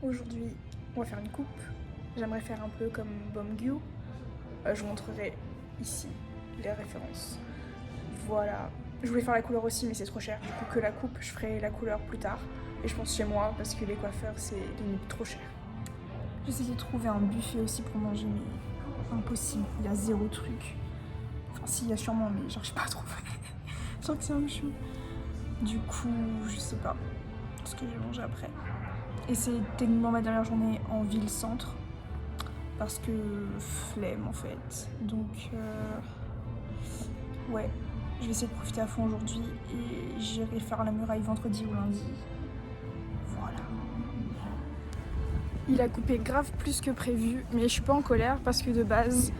Aujourd'hui, on va faire une coupe. J'aimerais faire un peu comme Bomgyu. Je vous montrerai ici les références. Voilà. Je voulais faire la couleur aussi, mais c'est trop cher. Du coup, que la coupe, je ferai la couleur plus tard. Et je pense chez moi, parce que les coiffeurs, c'est limite trop cher. J'essaie de trouver un buffet aussi pour manger, mais impossible. Il y a zéro truc. Enfin, si, il y a sûrement, mais j'arrive pas à trouver. Genre que c'est un chou. Du coup, je sais pas ce que je vais manger après. Et c'est techniquement ma dernière journée en ville-centre. Parce que flemme en fait. Donc, ouais, je vais essayer de profiter à fond aujourd'hui. Et j'irai faire la muraille vendredi ou lundi. Voilà. Il a coupé grave plus que prévu. Mais je suis pas en colère parce que de base,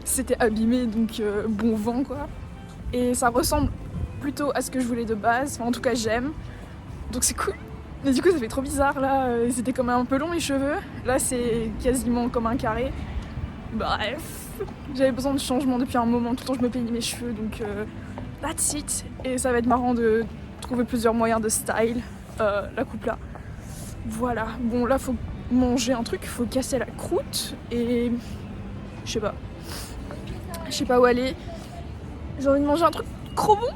c'était abîmé. Donc, bon vent quoi. Et ça ressemble plutôt à ce que je voulais de base. Enfin, en tout cas, j'aime. Donc, c'est cool. Mais du coup, ça fait trop bizarre là. C'était quand même un peu long mes cheveux. Là, c'est quasiment comme un carré. Bref, j'avais besoin de changement depuis un moment. Tout le temps, je me peignais mes cheveux. Donc, that's it. Et ça va être marrant de trouver plusieurs moyens de style la coupe là. Voilà. Bon, là, faut manger un truc. Faut casser la croûte. Et je sais pas. Je sais pas où aller. J'ai envie de manger un truc trop bon.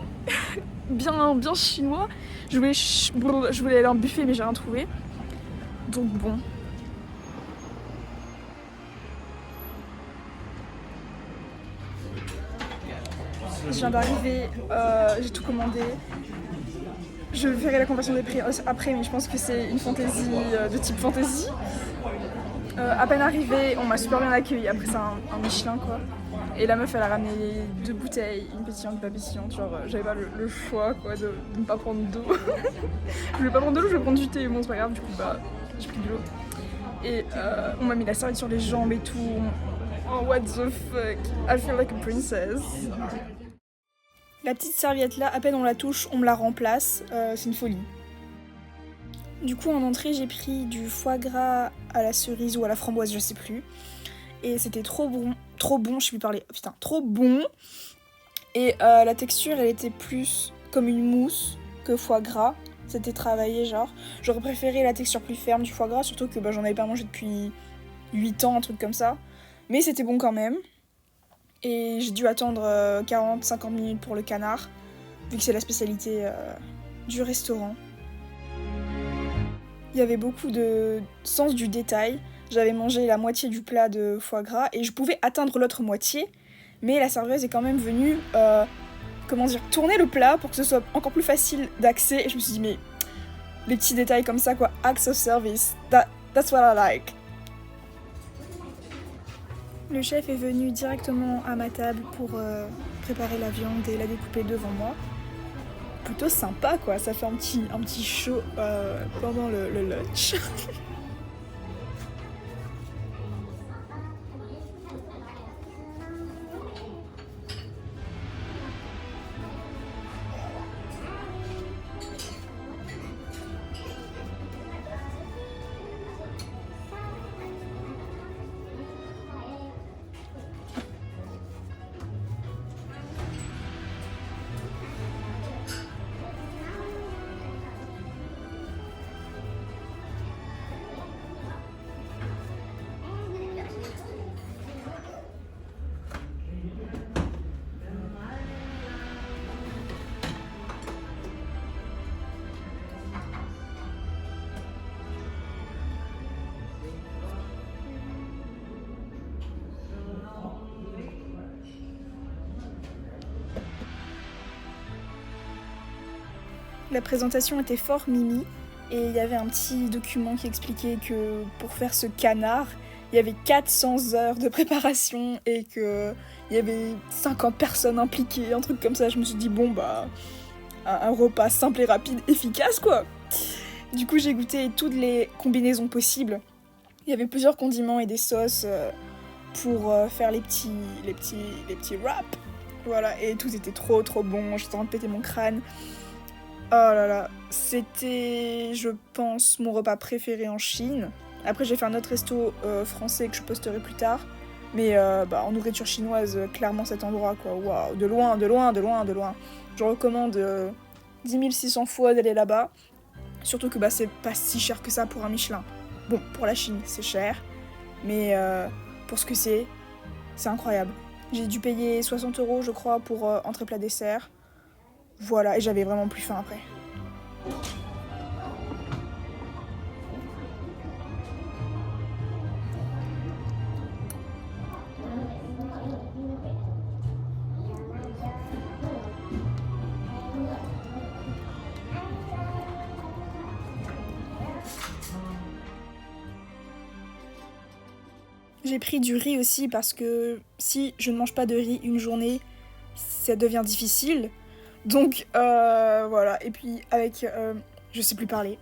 bien chinois. Je voulais aller à un buffet mais j'ai rien trouvé. Donc bon. Je viens d'arriver, j'ai tout commandé. Je verrai la conversion des prix après, mais je pense que c'est une fantaisie de type fantaisie. À peine arrivée, on m'a super bien accueilli. Après c'est un Michelin quoi. Et la meuf elle a ramené 2 bouteilles, une pétillante, pas pétillante. Genre j'avais pas le choix quoi de ne pas prendre d'eau. Je voulais pas prendre de l'eau, je voulais prendre du thé. Bon c'est pas grave, du coup bah j'ai pris de l'eau. Et on m'a mis la serviette sur les jambes et tout. Oh what the fuck, I feel like a princess. La petite serviette là, à peine on la touche, on me la remplace. C'est une folie. Du coup en entrée j'ai pris du foie gras à la cerise ou à la framboise, je sais plus. Et c'était trop bon, je sais plus parler, putain, trop bon. Et la texture, elle était plus comme une mousse que foie gras. C'était travaillé, genre. J'aurais préféré la texture plus ferme du foie gras, surtout que j'en avais pas mangé depuis 8 ans, un truc comme ça. Mais c'était bon quand même. Et j'ai dû attendre 40-50 minutes pour le canard, vu que c'est la spécialité du restaurant. Il y avait beaucoup de sens du détail. J'avais mangé la moitié du plat de foie gras et je pouvais atteindre l'autre moitié, mais la serveuse est quand même venue, tourner le plat pour que ce soit encore plus facile d'accès. Et je me suis dit, mais les petits détails comme ça, quoi, acts of service, that's what I like. Le chef est venu directement à ma table pour préparer la viande et la découper devant moi. Plutôt sympa quoi, ça fait un petit show pendant le lunch. La présentation était fort mimi et il y avait un petit document qui expliquait que pour faire ce canard, il y avait 400 heures de préparation et qu'il y avait 50 personnes impliquées, un truc comme ça. Je me suis dit bon bah un repas simple et rapide, efficace quoi. Du coup j'ai goûté toutes les combinaisons possibles. Il y avait plusieurs condiments et des sauces pour faire les petits wraps. Voilà, et tout était trop bon, j'étais en train de péter mon crâne. Oh là là, c'était, je pense, mon repas préféré en Chine. Après, j'ai fait un autre resto français que je posterai plus tard. Mais en nourriture chinoise, clairement cet endroit, quoi. Waouh, de loin. Je recommande 10 600 fois d'aller là-bas. Surtout que c'est pas si cher que ça pour un Michelin. Bon, pour la Chine, c'est cher, mais pour ce que c'est incroyable. J'ai dû payer 60 € je crois pour entrée plat dessert. Voilà, et j'avais vraiment plus faim après. J'ai pris du riz aussi parce que si je ne mange pas de riz une journée, ça devient difficile. Donc voilà, et puis avec... je sais plus parler.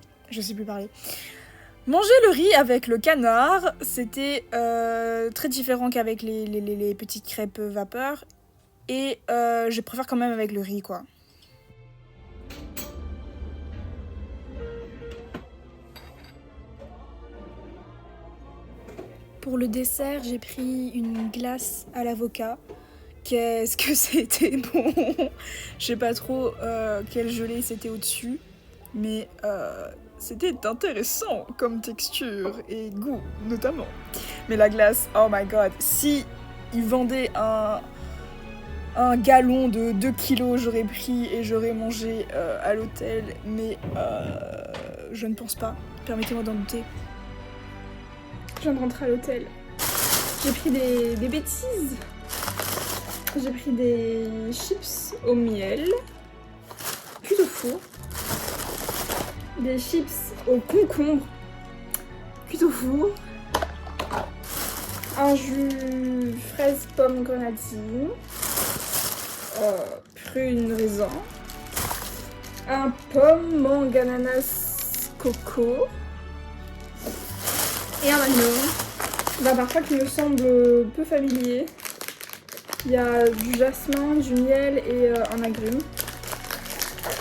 Manger le riz avec le canard, c'était très différent qu'avec les petites crêpes vapeur. Et je préfère quand même avec le riz, quoi. Pour le dessert, j'ai pris une glace à l'avocat. Qu'est-ce que c'était bon! Je sais pas trop quelle gelée c'était au-dessus, mais c'était intéressant comme texture et goût notamment. Mais la glace, oh my god, si ils vendaient un gallon de 2 kilos, j'aurais pris et j'aurais mangé à l'hôtel, mais je ne pense pas. Permettez-moi d'en douter. Je viens de rentrer à l'hôtel. J'ai pris des bêtises. J'ai pris des chips au miel, cuits au four, des chips au concombre, cuits au four, un jus fraise pomme grenadine, prune raisin, un pomme mangue ananas coco et un agneau d'un parfum qui me semble peu familier. Il y a du jasmin, du miel et un agrume.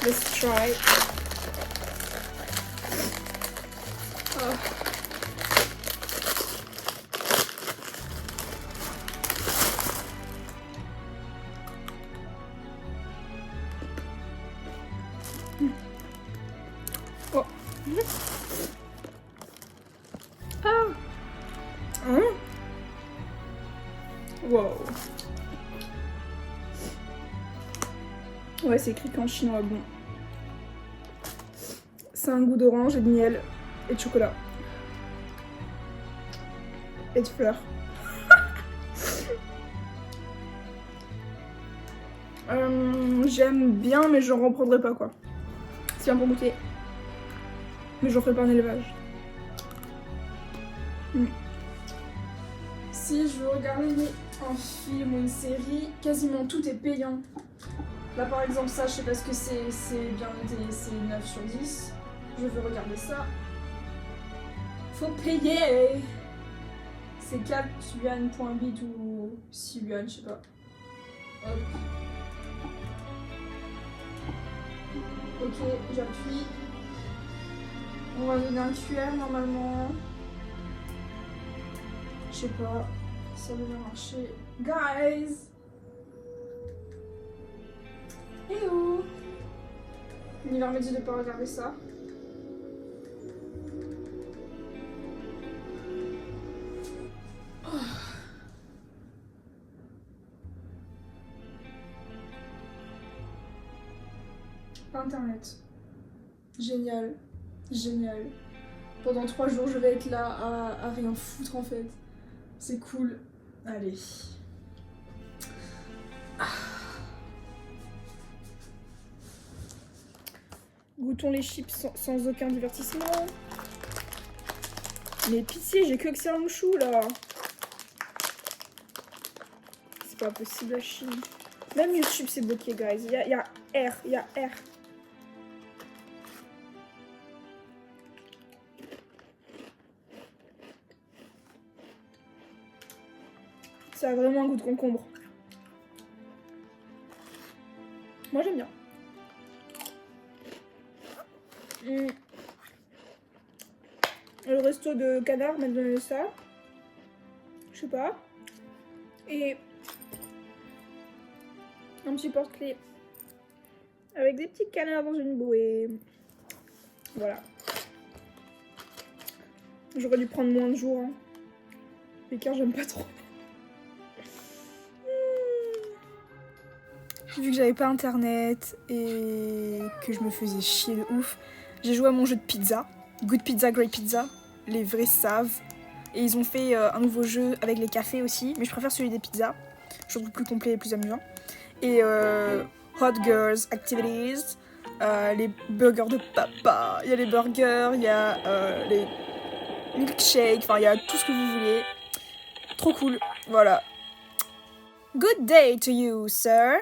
Let's try. Oh. Oh. Ah. Wow. Ouais, c'est écrit qu'en chinois, bon. C'est un goût d'orange et de miel et de chocolat. Et de fleurs. J'aime bien, mais j'en reprendrai pas, quoi. C'est un bon goûter. Mais j'en ferai pas un élevage. Si je veux regarder un film ou une série, quasiment tout est payant. Là par exemple ça, je sais pas ce que c'est bien noté, c'est 9 sur 10. Je veux regarder ça. Faut payer. C'est 4 yuan.bit ou 6 yuan, je sais pas. Hop. Ok, j'appuie. On va donner un QR normalement. Je sais pas, ça devrait marcher. Guys! Hello! L'univers me dit de pas regarder ça. Oh. Internet. Génial. Génial. Pendant 3 jours, je vais être là à rien foutre en fait. C'est cool. Allez. Ah. Goûtons les chips sans aucun divertissement. Mais pitié, j'ai que ça en chou là. C'est pas possible la Chine. Même YouTube c'est bloqué, guys. Il y a R, il y a R. Ça a vraiment un goût de concombre. Moi j'aime bien. Le resto de canard m'a donné ça. Je sais pas. Et un petit porte-clés avec des petits canards dans une bouée. Voilà. J'aurais dû prendre moins de jours. Hein. L'écart, j'aime pas trop. Vu que j'avais pas internet et que je me faisais chier de ouf, j'ai joué à mon jeu de pizza. Good Pizza, Great Pizza. Les vrais savent. Et ils ont fait un nouveau jeu avec les cafés aussi. Mais je préfère celui des pizzas. Je trouve plus complet et plus amusant. Et Hot Girls Activities. Les burgers de papa. Il y a les burgers, il y a les milkshakes. Enfin, il y a tout ce que vous voulez. Trop cool. Voilà. Good day to you, sir.